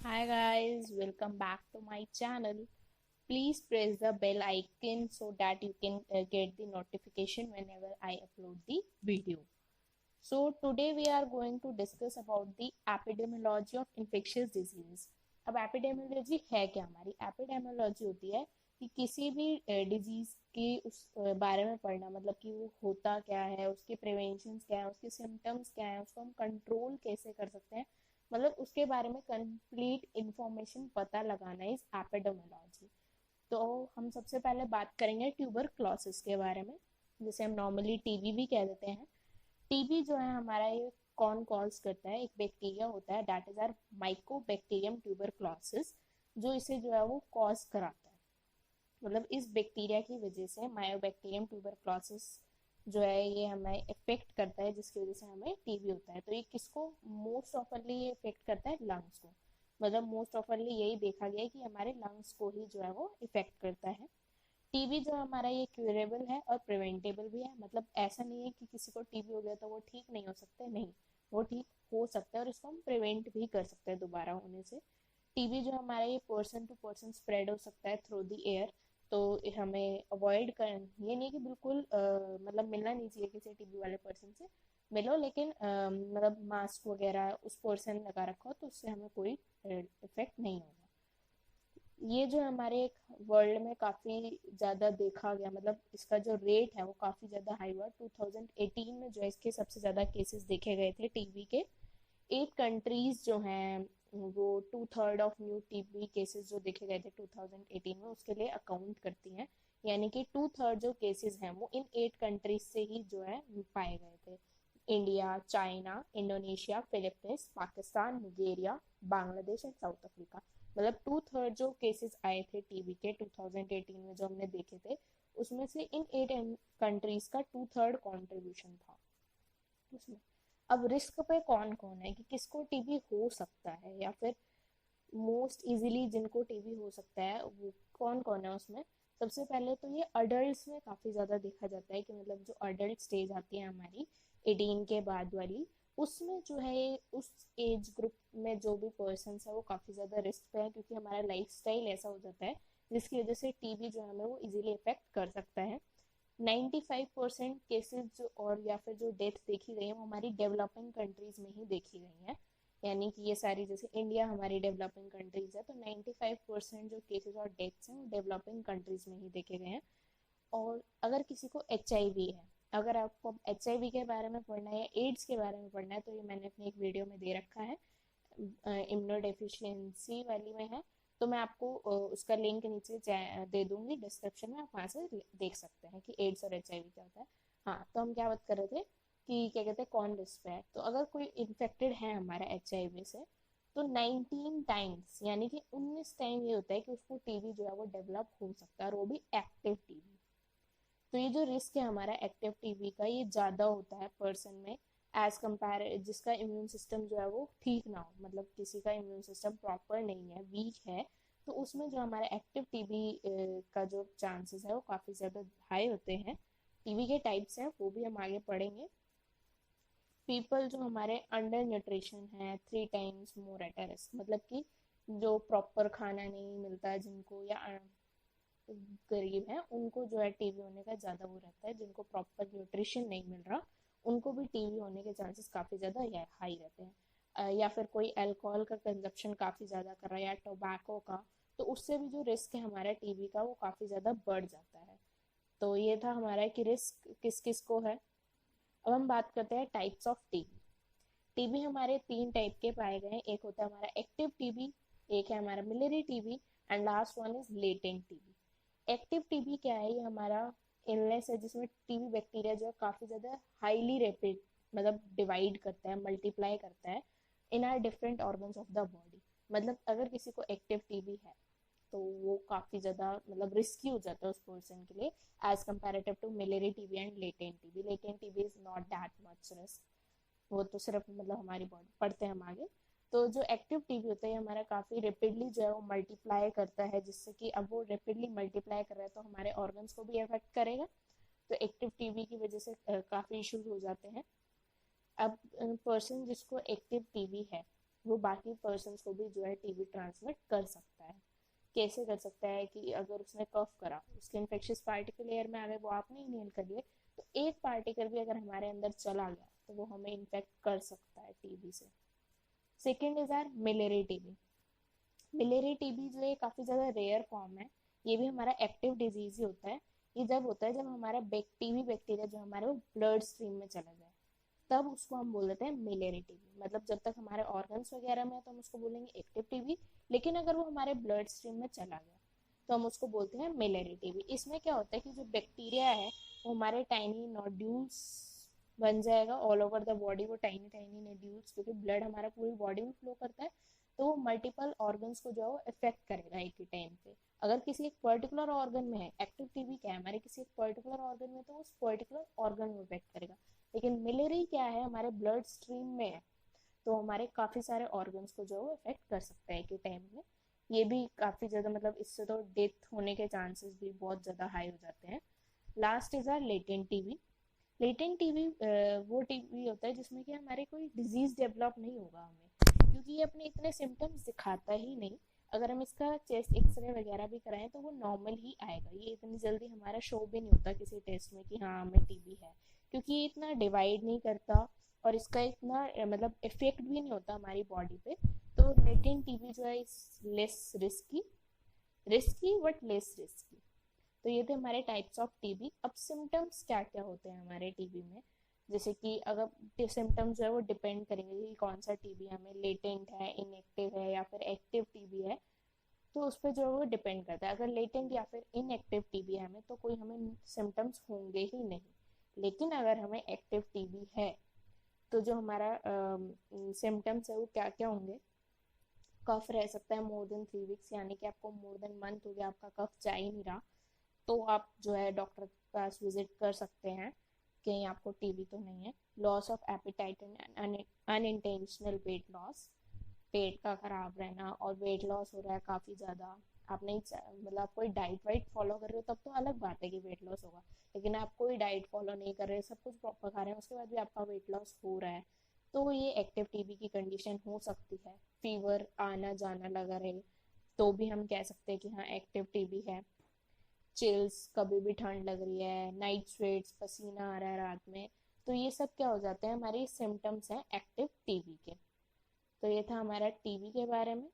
Hi guys, welcome back to my channel. Please press the bell icon so that you can get the notification whenever I upload the video. So today we are going to discuss about the epidemiology of infectious diseases. अब epidemiology है क्या? हमारी epidemiology होती है कि किसी भी disease की उस बारे में पढ़ना, मतलब कि वो होता क्या है, उसके प्रिवेंशन क्या है, उसके सिम्टम्स क्या है, उसको हम कंट्रोल कैसे कर सकते हैं, मतलब उसके बारे में कंप्लीट इंफॉर्मेशन पता लगाना इज एपिडेमियोलॉजी। तो हम सबसे पहले बात करेंगे ट्यूबरक्लोसिस के बारे में, जिसे हम नॉर्मली टीबी भी कह देते हैं। टीबी जो है हमारा, ये कौन कॉज करता है? एक बैक्टीरिया होता है, that is are mycobacterium tuberculosis, जो इसे जो है वो कॉज कराता है। मतलब इस बैक्टीरिया की वजह से मायोबैक्टीरियम ट्यूबरक्लोसिस जो है ये हमें इफेक्ट करता है, जिसकी वजह से हमें टीबी होता है। तो ये किसको मोस्ट ऑफरली ये इफेक्ट करता है? लंग्स को। मतलब मोस्ट ऑफरली यही देखा गया है कि हमारे लंग्स को ही जो है वो इफेक्ट करता है। टीबी जो हमारा ये क्यूरेबल है और प्रिवेंटेबल भी है। मतलब ऐसा नहीं है कि किसी को टीबी हो गया तो वो ठीक नहीं हो सकते, नहीं, वो ठीक हो सकता है और इसको हम प्रिवेंट भी कर सकते हैं दोबारा होने से। टीबी जो हमारा ये पर्सन टू पर्सन स्प्रेड हो सकता है थ्रू द एयर। तो हमें अवॉइड कर, ये नहीं कि बिल्कुल मतलब मिलना नहीं चाहिए किसी टीबी वाले पर्सन से, मिलो लेकिन मतलब मास्क वगैरह उस पर्सन लगा रखा हो तो उससे हमें कोई इफेक्ट नहीं होगा। ये जो हमारे एक वर्ल्ड में काफ़ी ज़्यादा देखा गया, मतलब इसका जो रेट है वो काफ़ी ज़्यादा हाई हुआ। 2018 में जो है इसके सबसे ज़्यादा केसेस देखे गए थे टीबी के। 8 कंट्रीज जो हैं वो 2/3 ऑफ न्यू टीबी केसेस जो देखे गए थे 2018 में उसके लिए अकाउंट करती हैं। यानी कि 2/3 जो केसेस हैं वो इन 8 कंट्रीज से ही जो है पाए गए थे। India, China, Indonesia, Philippines, Pakistan, Nigeria, Bangladesh and South Africa. मतलब 2/3 जो केसेस आए थे टीबी के 2018 में जो हमने देखे थे, उसमें से इन 8 कंट्रीज का 2/3 कॉन्ट्रीब्यूशन था उसमें। अब रिस्क पे कौन कौन है कि किसको टीबी हो सकता है, या फिर मोस्ट इजीली जिनको टीबी हो सकता है वो कौन कौन है उसमें? सबसे पहले तो ये अडल्ट में काफ़ी ज़्यादा देखा जाता है कि मतलब जो अडल्ट स्टेज आती है हमारी 18 के बाद वाली, उसमें जो है उस एज ग्रुप में जो भी पर्सन है वो काफ़ी ज़्यादा रिस्क पे है, क्योंकि हमारा लाइफस्टाइल ऐसा हो जाता है जिसकी वजह से टीबी जो है हमें वो इजीली इफेक्ट कर सकता है। 95% केसेस जो और या फिर जो डेथ देखी गई है वो हमारी डेवलपिंग कंट्रीज में ही देखी गई है। यानी कि ये सारी, जैसे इंडिया हमारी डेवलपिंग कंट्रीज है, तो 95% जो केसेस और डेथ्स हैं वो डेवलपिंग कंट्रीज में ही देखे गए हैं। और अगर किसी को एच है, अगर आपको एच के बारे में पढ़ना है या एड्स के बारे में पढ़ना है, तो ये मैंने अपनी एक वीडियो में दे रखा है, इम्यूनो डेफिशिएंसी वाली में है। तो मैं आपको उसका लिंक नीचे दे दूंगी डिस्क्रिप्शन में, आप वहाँ से देख सकते हैं कि एड्स और एच क्या होता है। हाँ, तो हम क्या बात कर रहे थे कि क्या कहते हैं कौन रिस्क पे है। तो अगर कोई इन्फेक्टेड है हमारा एच से, तो 19 टाइम्स यानी कि 19 टाइम ये होता है कि उसको टीबी जो है वो डेवलप हो सकता है, और वो भी एक्टिव टीबी। तो ये जो रिस्क है हमारा एक्टिव टीबी का, ये ज़्यादा होता है पर्सन में एज कम्पेयर जिसका इम्यून सिस्टम जो है वो ठीक ना हो, मतलब किसी का इम्यून सिस्टम प्रॉपर नहीं है, वीक है। तो उसमें जो हमारा एक्टिव टीबी का जो चांसेस है वो काफ़ी ज़्यादा हाई होते हैं। टीबी के टाइप्स हैं वो भी हम आगे पढ़ेंगे। पीपल जो हमारे अंडर न्यूट्रिशन है 3 टाइम्स मोर एट रिस्क, मतलब कि जो प्रॉपर खाना नहीं मिलता है जिनको, या गरीब हैं उनको जो है टीबी होने का ज़्यादा वो रहता है। जिनको प्रॉपर न्यूट्रिशन नहीं मिल रहा उनको भी टीबी होने के चांसेस काफ़ी ज़्यादा हाई रहते हैं। या फिर कोई अल्कोहल का कंजप्शन काफ़ी ज़्यादा कर रहा है या टोबैको का, तो उससे भी जो रिस्क है हमारा टीबी का वो काफ़ी ज़्यादा बढ़ जाता है। तो ये था हमारा कि रिस्क किस किस को है। अब हम बात करते हैं टाइप्स ऑफ टीबी। टीबी हमारे 3 टाइप के पाए गए हैं। एक होता है हमारा एक्टिव टीबी, एक है हमारा miliary TB, and last one is latent TB. Active TB क्या है? ये हमारा इलनेस है जिसमें टीबी बैक्टीरिया जो है काफ़ी ज़्यादा हाईली रेपिड, मतलब डिवाइड करता है, मल्टीप्लाई करता है इन are different organs of the body. मतलब अगर किसी को एक्टिव टीबी है तो वो काफ़ी ज़्यादा मतलब रिस्की हो जाता है उस पर्सन के लिए, as comparative to miliary TB and latent TB. Latent TB is not that much risk, वो तो सिर्फ मतलब हमारी बॉडी पढ़ते हैं हम आगे। तो जो एक्टिव टीबी होता है हमारा काफ़ी रेपिडली जो है वो मल्टीप्लाई करता है, जिससे कि अब वो रेपिडली मल्टीप्लाई कर रहा है तो हमारे ऑर्गन्स को भी अफेक्ट करेगा। तो एक्टिव टीबी की वजह से काफ़ी इश्यूज हो जाते हैं। अब पर्सन जिसको एक्टिव टीबी है वो बाकी पर्सन को भी जो है टीबी ट्रांसमिट कर सकता है। कैसे कर सकता है कि अगर उसने कफ करा, उसके इन्फेक्शियस पार्टिकल एयर में आ गए, वो आपने इनहेल कर लिए, तो एक पार्टिकल भी अगर हमारे अंदर चला गया तो वो हमें इन्फेक्ट कर सकता है टीबी से। Second is are miliary TB. Miliary TB जो है काफ़ी ज़्यादा रेयर फॉर्म है। ये भी हमारा एक्टिव डिजीज ही होता है। ये जब होता है जब हमारा टीबी बैक्टीरिया जो हमारे ब्लड स्ट्रीम में चला जाए, तब उसको हम बोल देते हैं मिलेरी टीबी। मतलब जब तक हमारे ऑर्गन्स वगैरह में है तो हम उसको बोलेंगे एक्टिव टीबी, लेकिन अगर वो हमारे ब्लड स्ट्रीम में चला गया तो हम उसको बोलते हैं मिलेरी टीबी। इसमें क्या होता है कि जो बैक्टीरिया है वो हमारे टाइनी नोड्यूल्स बन जाएगा ऑल ओवर द बॉडी। वो टाइनी टाइनी नोड्यूल्स, क्योंकि ब्लड हमारा पूरी बॉडी में फ्लो करता है, तो वो मल्टीपल ऑर्गन्स को जो है वो इफेक्ट करेगा एक ही टाइम पे। अगर किसी एक पर्टिकुलर ऑर्गन में है, एक्टिव टीबी क्या है हमारे किसी एक पर्टिकुलर ऑर्गन में, तो उस पर्टिकुलर ऑर्गन में इफेक्ट करेगा। लेकिन मिलेरी क्या है हमारे ब्लड स्ट्रीम में है, तो हमारे काफ़ी सारे ऑर्गन्स को जो है इफेक्ट कर सकता है एक ही टाइम में। ये भी काफ़ी ज़्यादा, मतलब इससे तो डेथ होने के चांसेस भी बहुत ज़्यादा हाई हो जाते हैं। Last is are latent TB. Latent TB वो टीबी होता है जिसमें कि हमारे कोई डिजीज डेवलप नहीं होगा हमें, क्योंकि ये अपने इतने सिम्टम्स दिखाता ही नहीं। अगर हम इसका चेस्ट एक्सरे वगैरह भी कराएं तो वो नॉर्मल ही आएगा। ये इतनी जल्दी हमारा शो भी नहीं होता किसी टेस्ट में कि हाँ हमें टीबी है, क्योंकि ये इतना डिवाइड नहीं करता और इसका इतना मतलब इफेक्ट भी नहीं होता हमारी बॉडी पे। तो लेटेंट टीबी जो है इस less risky, risky but less risky. तो ये थे हमारे टाइप्स ऑफ टीबी। अब सिम्टम्स क्या क्या होते हैं हमारे टीबी में, जैसे कि अगर सिम्टम्स जो है वो डिपेंड करेंगे कि कौन सा टीबी हमें लेटेंट है, इनएक्टिव है या फिर एक्टिव टीबी है, तो उस पर जो है वो डिपेंड करता है। अगर लेटेंट या फिर इनएक्टिव टीबी है हमें, तो कोई हमें सिम्टम्स होंगे ही नहीं। लेकिन अगर हमें एक्टिव टीबी है तो जो हमारा सिम्टम्स है वो क्या क्या होंगे। कफ रह सकता है मोर देन 3 वीक्स, यानी कि आपको मोर देन मंथ हो गया आपका कफ जा ही नहीं रहा, तो आप जो है डॉक्टर के पास विजिट कर सकते हैं कहीं आपको टीबी तो नहीं है। Loss of appetite and unintentional weight loss, पेट का खराब रहना और वेट लॉस हो रहा है काफ़ी ज़्यादा, आप नहीं मतलब आप कोई डाइट वाइट फॉलो कर रहे हो तब तो अलग बात है कि वेट लॉस होगा, लेकिन आप कोई डाइट फॉलो नहीं कर रहे, सब कुछ प्रॉपर खा रहे हैं, उसके बाद भी आपका वेट लॉस हो रहा है, तो ये एक्टिव टीबी की कंडीशन हो सकती है। फीवर आना जाना लगा रहे तो भी हम कह सकते हैं कि हाँ एक्टिव टीबी है। चिल्स, कभी भी ठंड लग रही है, नाइट स्वेट्स, पसीना आ रहा है रात में, तो ये सब क्या हो जाते हैं हमारे सिम्टम्स हैं एक्टिव टीबी के। तो ये था हमारा टीबी के बारे में।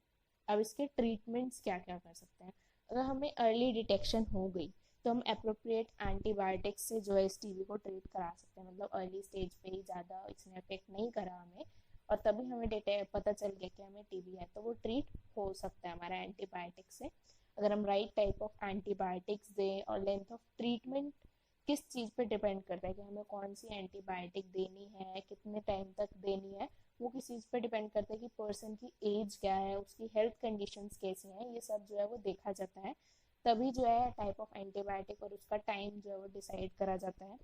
अब इसके ट्रीटमेंट्स क्या क्या कर सकते हैं। अगर हमें अर्ली डिटेक्शन हो गई तो हम अप्रोप्रिएट एंटीबायोटिक्स से जो है इस टीबी को ट्रीट करा सकते हैं। मतलब अर्ली स्टेज पे ही ज़्यादा इसने अफेक्ट नहीं करा हमें और तभी हमें पता चल गया कि हमें टीबी है, तो वो ट्रीट हो सकता है हमारा एंटीबायोटिक से। अगर हम राइट टाइप ऑफ एंटीबायोटिक्स दें, और लेंथ ऑफ ट्रीटमेंट किस चीज़ पे डिपेंड करता है कि हमें कौन सी एंटीबायोटिक देनी है, कितने टाइम तक देनी है, वो किस चीज़ पे डिपेंड करता है कि पर्सन की एज क्या है, उसकी हेल्थ कंडीशंस कैसी हैं, ये सब जो है वो देखा जाता है। तभी जो है टाइप ऑफ एंटीबायोटिक और उसका टाइम जो है वो डिसाइड करा जाता है।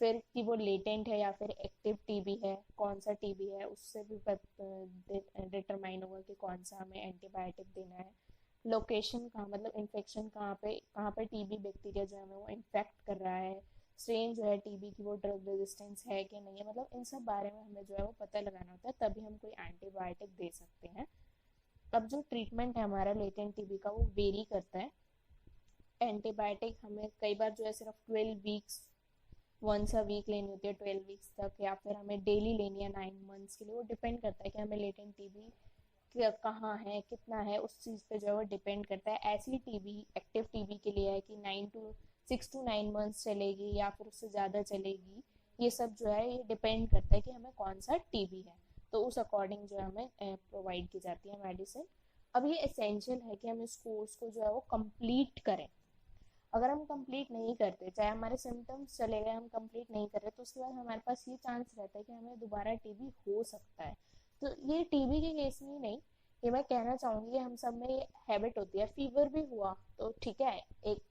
फिर कि वो लेटेंट है या फिर एक्टिव टीबी है, कौन सा टीबी है उससे भी डिटरमाइन होगा कि कौन सा हमें एंटीबायोटिक देना है। लोकेशन कहाँ, मतलब इन्फेक्शन कहाँ पे टीबी बैक्टीरिया जो है हमें वो इन्फेक्ट कर रहा है, स्ट्रेन जो है टीबी की वो ड्रग रेजिस्टेंस है कि नहीं है, मतलब इन सब बारे में हमें जो है वो पता लगाना होता है, तभी हम कोई एंटीबायोटिक दे सकते हैं। अब जो ट्रीटमेंट है हमारा लेटेंट टीबी का वो वेरी करता है। एंटीबायोटिक हमें कई बार जो है सिर्फ 12 वीक्स, वंस अ वीक लेनी होती है 12 वीक्स तक, या फिर हमें डेली लेनी है 9 मंथ्स के लिए। वो डिपेंड करता है कि हमें लेटेंट टीबी कहाँ है, कितना है, उस चीज़ पे जो है वो डिपेंड करता है। ऐसी टीबी एक्टिव टीबी के लिए है कि 6 to 9 मंथ्स चलेगी या फिर उससे ज़्यादा चलेगी, ये सब जो है ये डिपेंड करता है कि हमें कौन सा टीबी है, तो उस अकॉर्डिंग जो है हमें प्रोवाइड की जाती है मेडिसिन। अब ये एसेंशियल है कि हम इस कोर्स को जो है वो कंप्लीट करें। अगर हम कंप्लीट नहीं करते, चाहे हमारे सिम्टम्स चले गए, हम कंप्लीट नहीं कर रहे, तो उसके बाद हमारे पास ये चांस रहता है कि हमें दोबारा टीबी हो सकता है। तो ये टीबी के केस में ही नहीं, ये मैं कहना चाहूँगी कि हम सब में ये हैबिट होती है। फीवर भी हुआ तो ठीक है, एक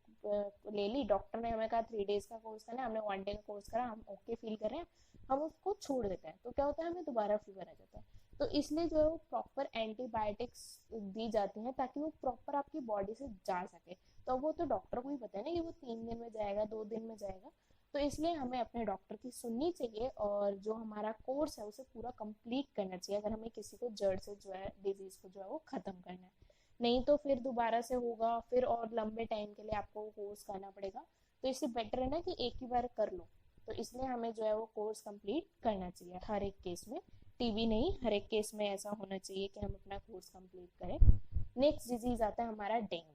ले ली, डॉक्टर ने हमें कहा 3 डेज का कोर्स करना है, हमने 1 डे का कोर्स करा, हम ओके फील कर रहे हैं, हम उसको छोड़ देते हैं, तो क्या होता है हमें दोबारा फीवर आ जाता है। तो इसलिए जो है वो प्रॉपर एंटीबायोटिक्स दी जाती हैं ताकि वो प्रॉपर आपकी बॉडी से जा सके। तो वो तो डॉक्टर को ही पता है ना कि वो 3 दिन में जाएगा, 2 दिन में जाएगा, तो इसलिए हमें अपने डॉक्टर की सुननी चाहिए और जो हमारा कोर्स है उसे पूरा कंप्लीट करना चाहिए, अगर हमें किसी को जड़ से जो है डिजीज को जो है वो खत्म करना है। नहीं तो फिर दोबारा से होगा, फिर और लंबे टाइम के लिए आपको कोर्स करना पड़ेगा। तो इससे बेटर है ना कि एक ही बार कर लो। तो इसलिए हमें जो है वो कोर्स कंप्लीट करना चाहिए हर एक केस में। टीबी नहीं, हर एक केस में ऐसा होना चाहिए कि हम अपना कोर्स कंप्लीट करें। नेक्स्ट डिजीज आता है हमारा डेंगू।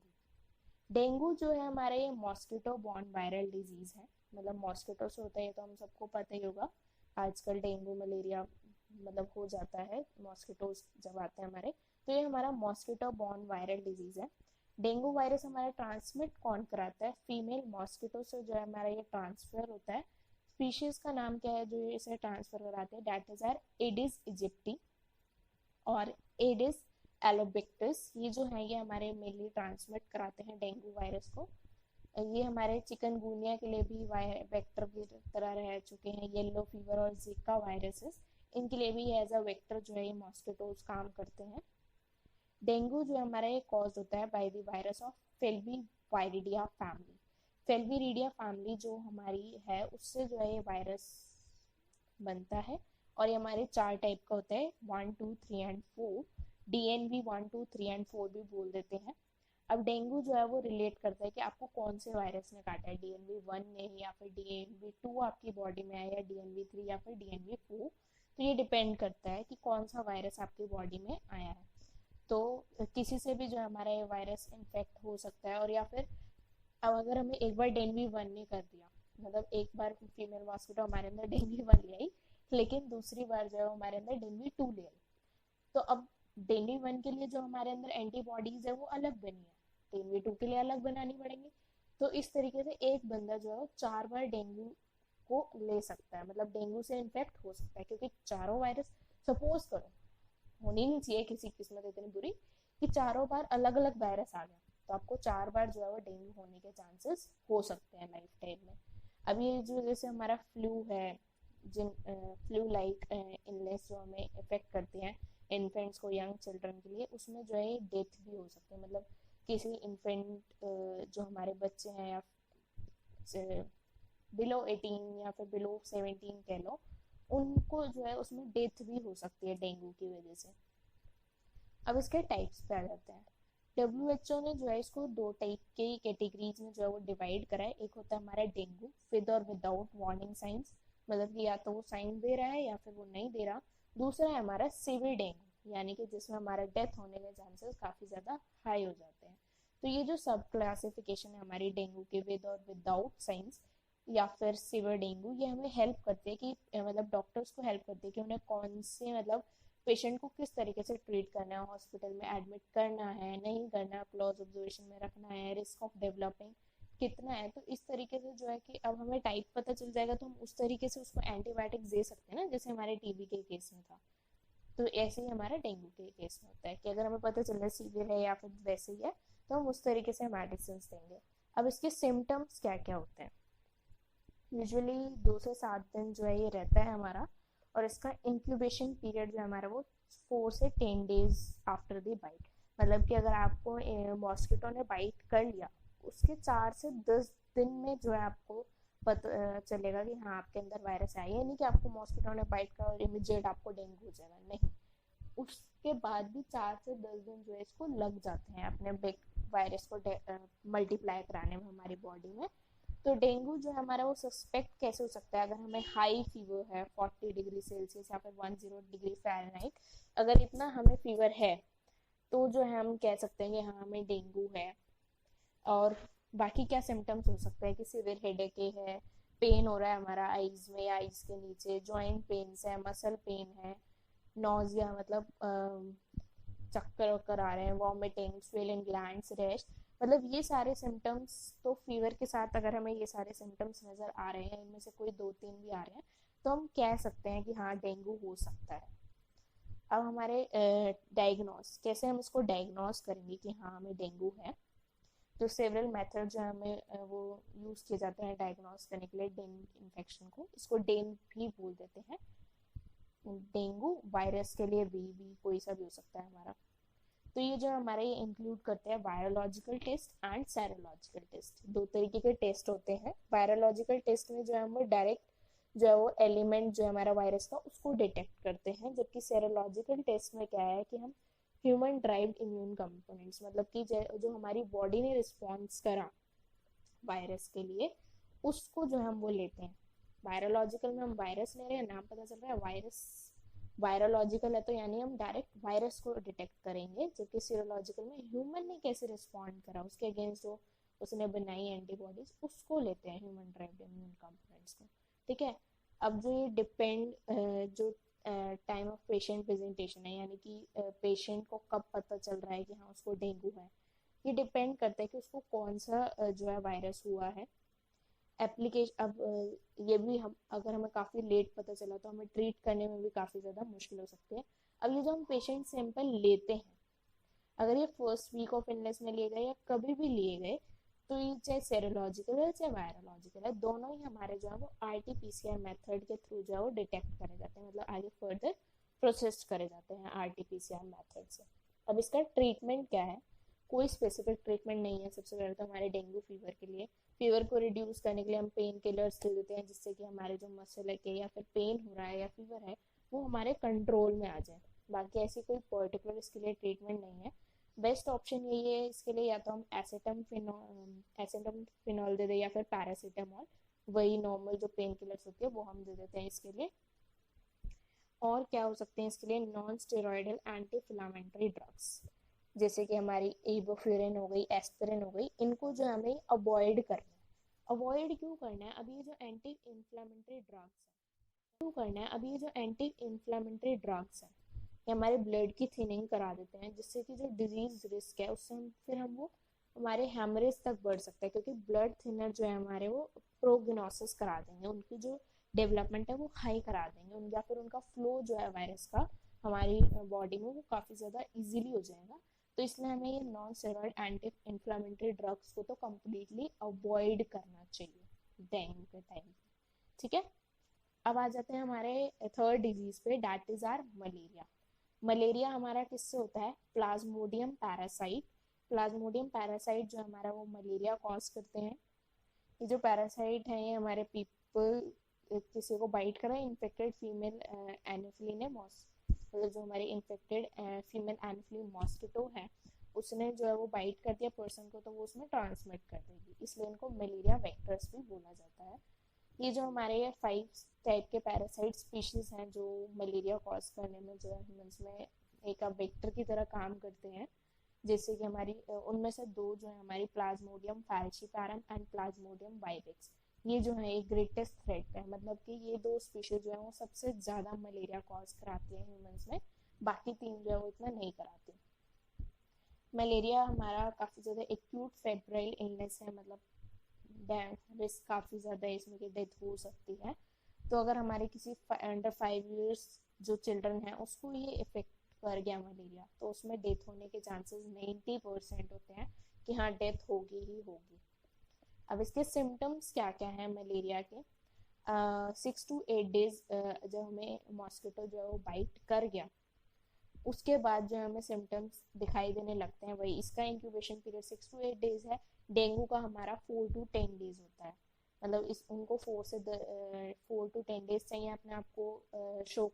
डेंगू जो है हमारे ये मॉस्किटो बॉर्न वायरल डिजीज है, मतलब मॉस्किटो से होता है, तो हम सबको पता ही होगा। आजकल डेंगू मलेरिया मतलब हो जाता है मॉस्किटोज जब आते हैं हमारे। तो ये हमारा मॉस्किटो बॉर्न वायरल डिजीज है। डेंगू वायरस हमारा ट्रांसमिट कौन कराता है? फीमेल मॉस्किटो से जो है हमारा ये ट्रांसफर होता है। स्पीशीज का नाम क्या है जो इसे ट्रांसफर कराते हैं? That is are Aedes aegypti और एडिस एलोबेक्टस। ये जो है ये हमारे मेनली ट्रांसमिट कराते हैं डेंगू वायरस को। ये हमारे चिकनगुनिया के लिए भी वेक्टर की तरह रह चुके हैं। येलो फीवर और जिका वायरसेस, इनके लिए भी एज अ वेक्टर जो है ये मॉस्किटोज काम करते हैं। डेंगू जो हमारा ये कॉज होता है by the virus of flaviviridae family. Flaviviridae family जो हमारी है उससे जो है ये वायरस बनता है। और ये हमारे 4 टाइप का होता है, 1 2 3 एंड 4। डीएनवी 1 2 3 एंड 4 भी बोल देते हैं। अब डेंगू जो है वो रिलेट करता है कि आपको कौन से वायरस ने काटा है, डीएनवी 1 ने या फिर डीएनवी 2 आपकी बॉडी में आया, या डीएनवी 3 या फिर डीएनवी 4। तो ये डिपेंड करता है कि कौन सा वायरस आपकी बॉडी में आया है। तो किसी से भी जो है हमारा ये वायरस इन्फेक्ट हो सकता है। और या फिर अब अगर हमें एक बार डेंगू 1 ने कर दिया, मतलब एक बार फीमेल मॉस्किटो हमारे अंदर डेंगू 1 ले आई, लेकिन दूसरी बार जो है हमारे अंदर डेंगू 2 ले आई, तो अब डेंगू 1 के लिए जो हमारे अंदर एंटीबॉडीज है वो अलग बनी है, डेंगू 2 के लिए अलग बनानी पड़ेंगी। तो इस तरीके से एक बंदा जो है वो 4 बार डेंगू को ले सकता है, मतलब डेंगू से इन्फेक्ट हो सकता है, क्योंकि चारों वायरस, सपोज करो, होनी नहीं चाहिए किसी किस्मत इतनी बुरी कि चारों बार अलग अलग वायरस आ गया, तो आपको 4 बार जो है वो डेंगू होने के चांसेस हो सकते हैं लाइफ टाइम में। अब ये जो जैसे हमारा फ्लू है, जिन फ्लू लाइक इलनेस जो हमें इफेक्ट करती हैं इन्फेंट्स को, यंग चिल्ड्रन के लिए, उसमें जो है डेथ भी हो सकती है। मतलब किसी इन्फेंट जो हमारे बच्चे हैं या बिलो 18 या फिर बिलो 17 कह लो, उनको जो है उसमें डेथ भी हो सकती है डेंगू की वजह से। अब इसके टाइप्स पे आ जाते हैं। WHO ने जो है इसको 2 टाइप के कैटेगरीज में जो है वो डिवाइड करा है। एक होता है हमारा डेंगू विद और विदाउट वार्निंग साइंस, मतलब कि या तो वो साइन दे रहा है या फिर वो नहीं दे रहा। दूसरा है हमारा सीवियर डेंगू, यानी कि जिसमें हमारा डेथ होने के चांसेस काफी ज्यादा हाई हो जाते हैं। तो ये जो सब क्लासिफिकेशन है हमारी डेंगू के विद और विदाउट साइंस या फिर सीवियर डेंगू, ये हमें हेल्प करते हैं कि मतलब डॉक्टर्स को हेल्प करते हैं कि उन्हें कौन से मतलब पेशेंट को किस तरीके से ट्रीट करना है, हॉस्पिटल में एडमिट करना है नहीं करना है, क्लोज ऑब्जर्वेशन में रखना है, रिस्क ऑफ डेवलपिंग कितना है। तो इस तरीके से जो है कि अब हमें टाइप पता चल जाएगा तो हम उस तरीके से उसको एंटीबायोटिक्स दे सकते हैं ना, जैसे हमारे टीबी के केस में था। तो ऐसे ही हमारा डेंगू के केस में होता है कि अगर हमें पता चल रहा है सीवियर है या फिर वैसे ही है, तो हम उस तरीके से मेडिसिन देंगे। अब इसके सिम्टम्स क्या क्या होते हैं? यूजुअली 2 से 7 दिन जो है ये रहता है हमारा, और इसका इंक्यूबेशन पीरियड जो है हमारा वो 4 से 10 डेज आफ्टर द बाइट। मतलब कि अगर आपको मॉस्किटो ने बाइट कर लिया, उसके 4 से 10 दिन में जो है आपको पता चलेगा कि हाँ आपके अंदर वायरस है। ये नहीं कि आपको मॉस्किटो ने बाइट कर और इमीडिएट आपको डेंगू हो जाएगा, नहीं। उसके बाद भी 4 से 10 दिन जो है इसको लग जाते हैं अपने बिग वायरस को मल्टीप्लाई कराने में हमारी बॉडी में। तो डेंगू जो है हमारा वो सस्पेक्ट कैसे हो सकता है? अगर हमें हाई फीवर है 40 डिग्री सेल्सियस या फिर 10 डिग्री फ़ारेनहाइट, अगर इतना हमें फीवर है तो जो है हम कह सकते हैं कि हाँ हमें डेंगू है। और बाकी क्या सिम्टम्स हो सकते हैं कि सिवियर हेडेक है, पेन हो रहा है हमारा आईज में या आईज के नीचे, जॉइंट पेन्स है, मसल पेन है, नोजिया मतलब चक्कर वक्कर आ रहे हैं, वॉमिटिंग, स्वेलिंग ग्लैंड्स, रैश, मतलब ये सारे सिम्टम्स। तो फीवर के साथ अगर हमें ये सारे सिम्टम्स नजर आ रहे हैं, इनमें से कोई 2 3 भी आ रहे हैं, तो हम कह सकते हैं कि हाँ डेंगू हो सकता है। अब हमारे डायग्नोस, कैसे हम इसको डायग्नोस करेंगे कि हाँ हमें डेंगू है? तो सेवरल मेथड जो हमें वो यूज किए जाते हैं डायग्नोस करने के लिए डेंगू इन्फेक्शन को, इसको डेंग भी बोल देते हैं। डेंगू वायरस के लिए भी कोई सा भी हो सकता है हमारा। तो ये जो हमारे ये इंक्लूड करते हैं virological test and serological test. दो तरीके के टेस्ट होते हैं। वायरोलॉजिकल टेस्ट में जो है हम डायरेक्ट जो है वो एलिमेंट जो है हमारा वायरस का उसको डिटेक्ट करते हैं, जबकि सेरोलॉजिकल टेस्ट में क्या है कि हम ह्यूमन ड्राइव्ड इम्यून कंपोनेंट्स, मतलब कि जो हमारी बॉडी ने रिस्पॉन्स करा वायरस के लिए उसको जो हम वो लेते हैं। वायरोलॉजिकल में हम वायरस ले रहे हैं, नाम पता चल रहा है वायरस वायरोलॉजिकल है तो यानी हम डायरेक्ट वायरस को डिटेक्ट करेंगे, जबकि सीरोलॉजिकल में ह्यूमन ने कैसे रिस्पॉन्ड करा उसके अगेंस्ट जो उसने बनाई एंटीबॉडीज उसको लेते हैं ह्यूमन ड्राइव्ड इम्यून कंपोनेंट्स को। ठीक है। अब जो ये डिपेंड जो टाइम ऑफ पेशेंट प्रेजेंटेशन है, यानी कि पेशेंट को कब पता चल रहा है कि हाँ उसको डेंगू है, ये डिपेंड करता है कि उसको कौन सा जो है वायरस हुआ है। एप्लीकेशन अब ये भी हम अगर हमें काफ़ी लेट पता चला तो हमें ट्रीट करने में भी काफ़ी ज़्यादा मुश्किल हो सकती है। अब ये जो हम पेशेंट सैंपल लेते हैं, अगर ये फर्स्ट वीक ऑफ इलनेस में लिए गए या कभी भी लिए गए, तो ये चाहे सेरोलॉजिकल है चाहे वायरोलॉजिकल है, दोनों ही हमारे जो है वो RT-PCR मेथड के थ्रू जो है वो डिटेक्ट करे जाते हैं, मतलब आगे फर्दर प्रोसेस करे जाते हैं RT-PCR मेथड से। अब इसका ट्रीटमेंट क्या है? कोई स्पेसिफिक ट्रीटमेंट नहीं है। सबसे पहले तो हमारे डेंगू फीवर के लिए, फीवर को रिड्यूस करने के लिए हम पेन किलर्स दे देते हैं, जिससे कि हमारे जो मसल है के या फिर पेन हो रहा है या फीवर है वो हमारे कंट्रोल में आ जाए। बाकी ऐसी कोई पर्टिकुलर इसके लिए ट्रीटमेंट नहीं है। बेस्ट ऑप्शन यही है इसके लिए, या तो हम एसिटम फिनॉल दे दें या फिर पैरासीटामोल, वही नॉर्मल जो पेन किलर्स होती है वो हम दे देते हैं इसके लिए। और क्या हो सकते हैं इसके लिए? Non steroidal anti inflammatory drugs, जैसे कि हमारी इबुप्रोफेन हो गई, एस्पिरिन हो गई, इनको जो हमें अवॉइड करना है। अवॉइड क्यों करना है? अभी ये जो एंटी इन्फ्लेमेटरी ड्रग्स है, क्यों करना है? अभी ये जो एंटी इन्फ्लेमेटरी ड्रग्स है ये हमारे ब्लड की थिनिंग करा देते हैं, जिससे कि जो डिजीज रिस्क है उससे हम वो हमारे हेमरेज तक बढ़ सकता है, क्योंकि ब्लड थिनर जो है हमारे वो प्रोग्नोसिस करा देंगे, उनकी जो डेवलपमेंट है वो हाई करा देंगे, या फिर उनका फ्लो जो है वायरस का हमारी बॉडी में वो काफ़ी ज़्यादा इजीली हो जाएगा। तो इसलिए हमें ये non steroid anti inflammatory drugs को तो कम्प्लीटली अवॉइड करना चाहिए डेंगू के टाइम। ठीक है। अब आ जाते हैं हमारे थर्ड डिजीज पे, that is are malaria. Malaria हमारा किससे होता है? Plasmodium parasite. प्लाज्मोडियम पैरासाइट जो हमारा वो मलेरिया कॉज करते हैं। ये जो पैरासाइट है ये हमारे पीपल किसी को बाइट करा, इन्फेक्टेड फीमेल एनोफिली ने मतलब जो हमारी इन्फेक्टेड फीमेल एनोफिली मॉस्किटो है उसने जो है वो बाइट कर दिया पर्सन को, तो वो उसमें ट्रांसमिट कर देगी, इसलिए इनको मलेरिया वेक्टर्स भी बोला जाता है। ये जो हमारे ये 5 टाइप के पैरासाइट स्पीशीज हैं जो मलेरिया कॉज करने में जो है ह्यूमंस में एक वेक्टर की तरह काम करते हैं, जैसे कि हमारी उनमें से दो जो है हमारी Plasmodium falciparum and Plasmodium vivax, ये जो है एक ग्रेटेस्ट थ्रेट है, मतलब कि ये दो स्पीशीज जो है वो सबसे ज़्यादा मलेरिया कॉज कराती है ह्यूमंस में, बाकी तीन जो है वो इतना नहीं कराती। मलेरिया हमारा काफ़ी ज़्यादा एक्यूट फेब्राइल इलनेस है, मतलब रिस्क काफ़ी ज़्यादा है इसमें कि डेथ हो सकती है। तो अगर हमारे किसी अंडर 5 ईयर्स जो चिल्ड्रन है उसको ये इफेक्ट कर गया मलेरिया, तो उसमें डेथ होने के चांसेस 90% होते हैं कि हाँ डेथ होगी ही होगी। अब इसके सिम्टम्स क्या क्या हैं मलेरिया के? 6 to 8 days जब हमें मॉस्किटो जो है वो बाइट कर गया उसके बाद जो हमें सिम्टम्स दिखाई देने लगते हैं, वही इसका इंक्यूबेशन पीरियड 6 to 8 days है। डेंगू का हमारा 4 to 10 days होता है, मतलब इस उनको 4 to 10 days चाहिए अपने आप को शो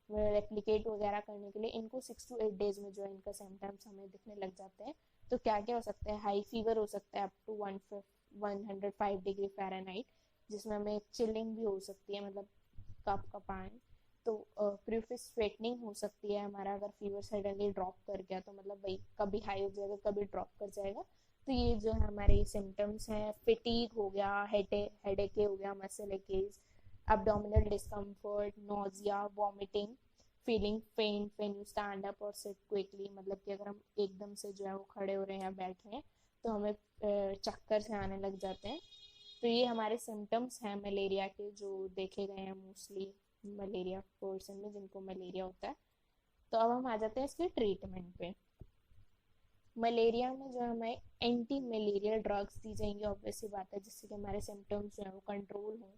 रेप्लिकेट वगैरह करने के लिए। इनको 6 to 8 days में जो है इनका सिम्टम्स हमें दिखने लग जाते हैं। तो क्या क्या हो सकता है? हाई फीवर हो सकता है अप टू 105 डिग्री फ़ारेनहाइट, जिसमें हमें चिलिंग भी हो सकती है, मतलब कप कपाएं। तो प्रीफिस स्वेटनिंग हो सकती है हमारा, अगर फीवर सडनली ड्रॉप कर गया तो मतलब वही कभी हाई हो जाएगा कभी ड्रॉप कर जाएगा। तो ये जो है हमारे सिम्टम्स हैं। फिटीग हो गया, हेडेक हो गया, muscle एकेज, abdominal discomfort, nausea, vomiting, feeling faint when you stand up or sit quickly, मतलब कि अगर हम एकदम से जो है वो खड़े हो रहे हैं या बैठ रहे हैं तो हमें चक्कर से आने लग जाते हैं। तो ये हमारे सिम्टम्स हैं मलेरिया के जो देखे गए हैं मोस्टली मलेरिया पर्सन में जिनको मलेरिया होता है। तो अब हम आ जाते हैं इसके ट्रीटमेंट पे। मलेरिया में जो हमें एंटी मलेरियल ड्रग्स दी जाएंगी, ऑब्वियसली बात है, जिससे कि हमारे सिम्टम्स जो है वो कंट्रोल हों।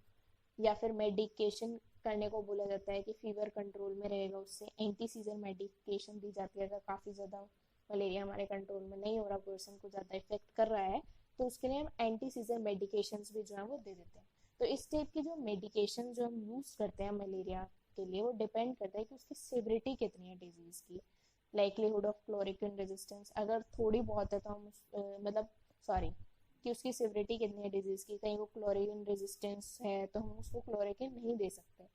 या फिर मेडिकेशन करने को बोला जाता है कि फीवर कंट्रोल में रहेगा, उससे एंटी सीजर मेडिकेशन दी जाती है। अगर काफ़ी ज़्यादा मलेरिया हमारे कंट्रोल में नहीं हो रहा, पर्सन को ज़्यादा इफेक्ट कर रहा है, तो उसके लिए हम एंटी सीजर मेडिकेशंस भी जो है वो दे देते हैं। तो इस टाइप की जो मेडिकेशन जो हम यूज़ करते हैं मलेरिया के लिए, वो डिपेंड करता है कि उसकी सिविरिटी कितनी है डिजीज़ की। लाइकलीहुड ऑफ क्लोरोक्विन रेजिस्टेंस अगर थोड़ी बहुत है तो हम मतलब सॉरी कि उसकी सिविरिटी कितनी है डिजीज़ की, कहीं वो क्लोरोक्विन रेजिस्टेंस है तो हम उसको क्लोरोक्विन नहीं दे सकते।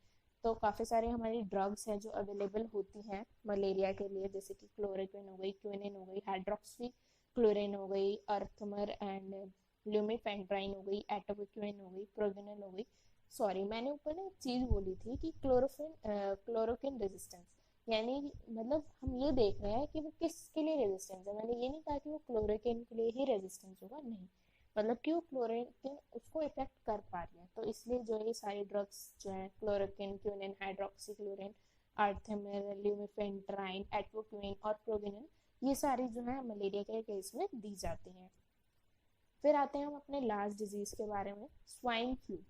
तो काफ़ी सारे हमारी ड्रग्स हैं जो अवेलेबल होती हैं मलेरिया के लिए, जैसे कि क्लोरोक्विन हो गई, क्विनिन हो गई, हाइड्रोक्सी क्लोरिन हो गई, अर्थमर एंड ल्यूमिफेंट्राइन हो गई, एटोपिक्विन हो गई, प्रोगेनल हो गई। सॉरी, मैंने ऊपर ना एक चीज़ बोली थी कि क्लोरोक्विन रेजिस्टेंस, यानी मतलब हम ये देख रहे हैं कि वो किसके लिए रेजिस्टेंस है। मैंने ये नहीं कहा कि वो क्लोरोक्विन के लिए ही रेजिस्टेंस होगा, नहीं, मतलब कि वो क्लोरोक्विन उसको इफेक्ट कर पा रही है। तो इसलिए जो है ये सारी ड्रग्स जो है क्लोरोक्विन, क्विनिन, हाइड्रोक्सीक्लोरिन, आर्थेमिर, ल्यूमिफेंट्राइन, एटोक्विन और प्रोगेनिन, ये सारी जो है मलेरिया के केस में दी जाती हैं। फिर आते हैं हम अपने लास्ट डिजीज के बारे में, स्वाइन फ्लू।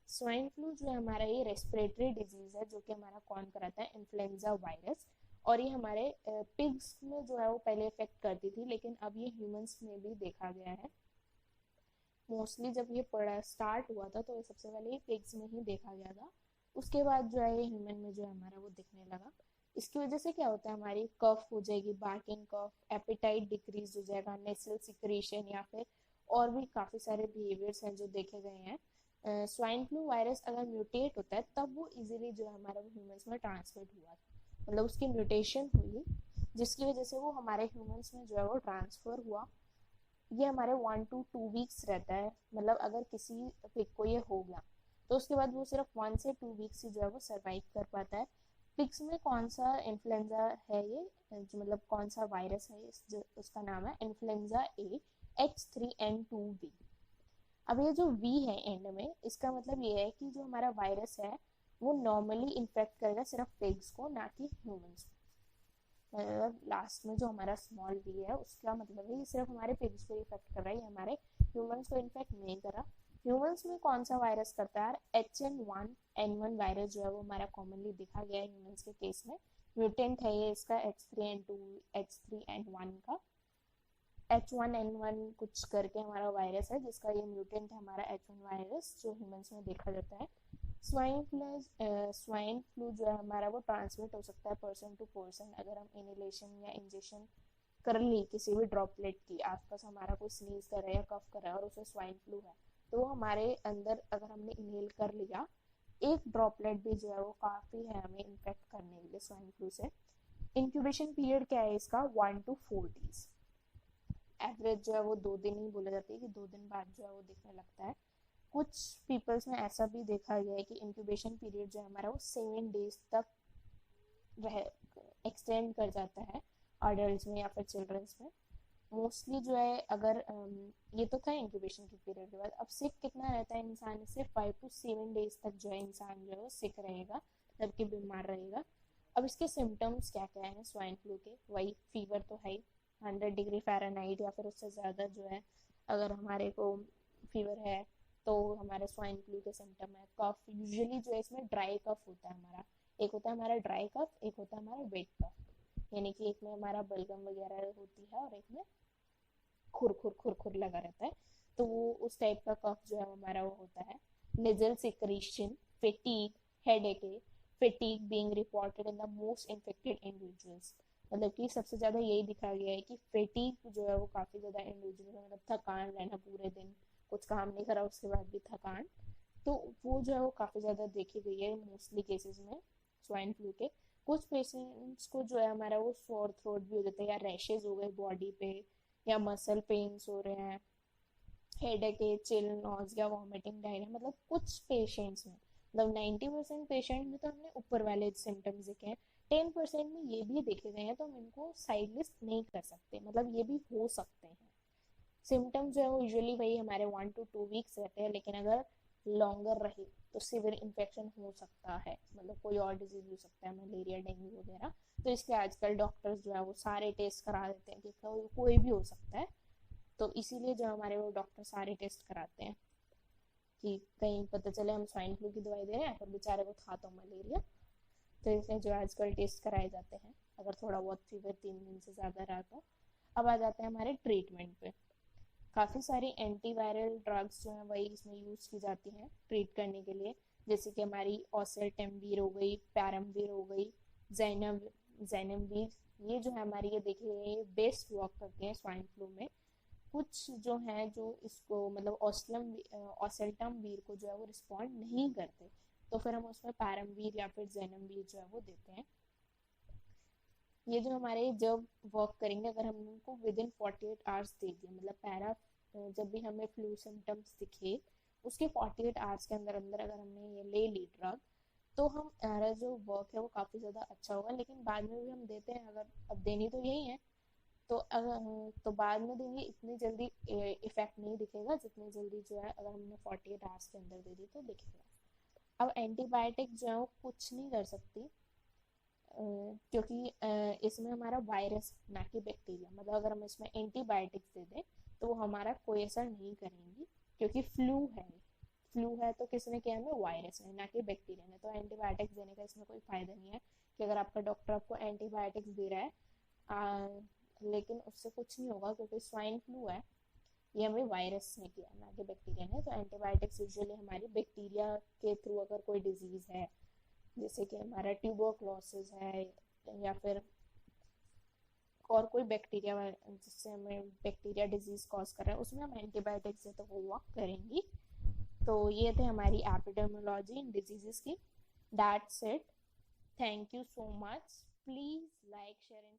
स्वाइन फ्लू जो है हमारा ये रेस्पिरेटरी डिजीज है, जो कि हमारा कौन कराता है, इन्फ्लुएंजा वायरस। और ये हमारे पिग्स में जो है वो पहले इफेक्ट करती थी, लेकिन अब ये ह्यूमंस में भी देखा गया है। मोस्टली जब ये पड़ा स्टार्ट हुआ था तो ये सबसे पहले पिग्स में ही देखा गया था, उसके बाद जो है ये ह्यूमन में जो है हमारा वो दिखने लगा। इसकी वजह से क्या होता है, हमारी कफ हो जाएगी, बार्किंग कफ, एपेटाइट डिक्रीज हो जाएगा, नेसल सिक्रीशन, या फिर और भी काफ़ी सारे बिहेवियर्स हैं जो देखे गए हैं। स्वाइन फ्लू वायरस अगर म्यूटेट होता है तब वो इजीली जो है हमारा वो ह्यूमंस में ट्रांसमिट हुआ, मतलब उसकी म्यूटेशन हुई जिसकी वजह से वो हमारे ह्यूमंस में जो है वो ट्रांसफर हुआ। ये हमारे 1 to 2 वीक्स रहता है, मतलब अगर किसी पिग को ये हो गया तो उसके बाद वो सिर्फ 1 से 2 वीक्स ही जो है वो सर्वाइव कर पाता है। पिग्स में कौन सा इन्फ्लुएंजा है ये, जो मतलब कौन सा वायरस है, उसका नाम है इन्फ्लुएंजा ए H3N2V। अब ये जो वी है एंड में, इसका मतलब ये है कि जो हमारा वायरस है वो नॉर्मली इन्फेक्ट करेगा सिर्फ पिग्स को, ना कि ह्यूमंस को। मतलब लास्ट में जो हमारा स्मॉल वी है उसका मतलब है ये सिर्फ हमारे पिग्स को इफेक्ट कर रहा है, ये हमारे ह्यूमंस को इन्फेक्ट नहीं कर रहा। ह्यूमंस में कौन सा वायरस करता है, H1N1 वायरस जो है वो हमारा कॉमनली दिखा गया है ह्यूमंस के केस में। म्यूटेंट है ये इसका H3N1 का, H1N1 कुछ करके हमारा वायरस है जिसका ये म्यूटेंट है हमारा H1 वायरस, जो ह्यूमंस में देखा जाता है। स्वाइन फ्लू जो है हमारा वो ट्रांसमिट हो सकता है पर्सन टू पर्सन, अगर हम इनहेलेशन या इंजेक्शन कर ली किसी भी ड्रॉपलेट की, आसपास हमारा कोई स्नीज कर रहा है या कफ कर रहा है और उसे स्वाइन फ्लू है, तो हमारे अंदर अगर हमने इनहेल कर लिया एक ड्रॉपलेट भी जो है वो काफ़ी है हमें इन्फेक्ट करने के लिए स्वाइन फ्लू से। इंक्यूबेशन पीरियड क्या है इसका, 1 to 4 days। एवरेज जो है वो 2 दिन ही बोला जाता है कि 2 दिन बाद जो है वो दिखने लगता है। कुछ पीपल्स में ऐसा भी देखा गया है कि इंक्यूबेशन पीरियड जो है हमारा वो 7 days तक रह एक्सटेंड कर जाता है अडल्ट में या फिर चिल्ड्रंस में। मोस्टली जो है अगर ये तो था इंक्यूबेशन के पीरियड के बाद, अब सिक कितना रहता है इंसान से, 5 to 7 days तक जो है इंसान जो है वो सिक रहेगा, जबकि बीमार रहेगा। अब इसके सिम्टम्स क्या क्या है स्वाइन फ्लू के, वही फीवर तो है ही, 100 डिग्री फ़ारेनहाइट या फिर उससे ज़्यादा जो है अगर हमारे को फीवर है तो हमारे स्वाइन फ्लू के सिम्टम है। कफ यूजुअली जो है इसमें ड्राई कफ होता है हमारा, एक होता है हमारा ड्राई कफ, एक होता है हमारा वेट कफ, यानी कि एक में हमारा बलगम वगैरह होती है और एक में खुर लगा रहता है, तो वो उस टाइप का कफ जो है हमारा वो होता है। Nasal secretion, fatigue, headache, fatigue being reported in the most infected individuals, मतलब कि सबसे ज़्यादा यही दिखा गया है कि फेटीग जो है वो काफ़ी ज़्यादा इंडिविजुअल, मतलब थकान रहना पूरे दिन, कुछ काम नहीं करा उसके बाद भी थकान, तो वो जो है वो काफ़ी ज़्यादा देखी गई है मोस्टली केसेस में स्वाइन फ्लू के। कुछ पेशेंट्स को जो है हमारा वो सोर थ्रोट भी हो जाता है, या रैशेज हो गए बॉडी पे, या मसल पेन्स हो रहे हैं, हेडेक है, चिल, नॉजिया, वॉमिटिंग, डायरिया, मतलब कुछ पेशेंट्स में, मतलब 90% पेशेंट में तो हमने ऊपर वाले सिम्टम्स देखे हैं, 10% में ये भी देखे गए हैं, तो हम इनको साइड लिस्ट नहीं कर सकते, मतलब ये भी हो सकते हैं। सिम्टम्स जो है वो यूजुअली वही हमारे 1 to 2 वीक्स रहते हैं, लेकिन अगर लॉन्गर रहे तो सिवियर इन्फेक्शन हो सकता है, मतलब कोई और डिजीज हो सकता है, मलेरिया, डेंगू वगैरह। तो इसलिए आजकल डॉक्टर्स जो है वो सारे टेस्ट करा देते हैं कि कोई भी हो सकता है, तो इसीलिए जो हमारे वो डॉक्टर सारे टेस्ट कराते हैं। कि कहीं पता चले हम स्वाइन फ्लू की दवाई दे रहे हैं पर बेचारे को था तो मलेरिया। तो इसलिए जो आजकल टेस्ट कराए जाते हैं अगर थोड़ा बहुत फीवर 3 दिन से ज़्यादा रहा तो। अब आ जाते हैं हमारे ट्रीटमेंट पे। काफ़ी सारी एंटीवायरल ड्रग्स जो हैं वही इसमें यूज़ की जाती हैं ट्रीट करने के लिए, जैसे कि हमारी ऑसेल्टेमवीर हो गई, पैरामवीर हो गई, जैनमवीर। ये जो है हमारी, ये देखिए ये बेस्ट वर्क करते हैं स्वाइन फ्लू में। कुछ जो हैं जो इसको मतलब ऑसेल्टमवीर को जो है वो रिस्पॉन्ड नहीं करते, तो फिर हम उसमें पैरामवीर या फिर जैनमवीर जो है वो देते हैं। ये जो हमारे जब वर्क करेंगे, अगर हम उनको विद इन 48 आवर्स दे दिए, मतलब जब भी हमें फ्लू सिम्टम्स दिखे उसके 48 आवर्स के अंदर अंदर अगर हमने ये ले ली ड्रग, तो हमारा जो वर्क है वो काफ़ी ज़्यादा अच्छा होगा। लेकिन बाद में भी हम देते हैं, अगर अब देनी तो यही है, तो अगर तो बाद में देंगे इतनी जल्दी इफेक्ट नहीं दिखेगा जितनी जल्दी जो है अगर हमने 48 आवर्स के अंदर दे दी तो दिखेगा। अब एंटीबायोटिक जो है वो कुछ नहीं कर सकती, क्योंकि इसमें हमारा वायरस ना कि बैक्टीरिया, मतलब अगर हम इसमें एंटीबायोटिक्स दे दें तो वो हमारा कोई असर नहीं करेंगी, क्योंकि फ्लू है तो किसने किया, हमें वायरस ने ना कि बैक्टीरिया ने। तो एंटीबायोटिक्स देने का इसमें कोई फ़ायदा नहीं है कि अगर आपका डॉक्टर आपको एंटीबायोटिक्स दे रहा है लेकिन उससे कुछ नहीं होगा, क्योंकि स्वाइन फ्लू है ये हमें वायरस ने किया ना कि बैक्टीरिया ने। तो एंटीबायोटिक्स यूजुअली हमारी बैक्टीरिया के थ्रू अगर कोई डिजीज़ है, जैसे कि हमारा ट्यूबरक्लोसिस है या फिर और कोई बैक्टीरिया जिससे हमें बैक्टीरिया डिजीज कॉज कर रहा है, उसमें हम एंटीबायोटिक्स से तो वो वर्क करेंगी। तो ये थे हमारी एपिडेमियोलॉजी इन डिजीजेस की। That's it. Thank you so much. Please like share and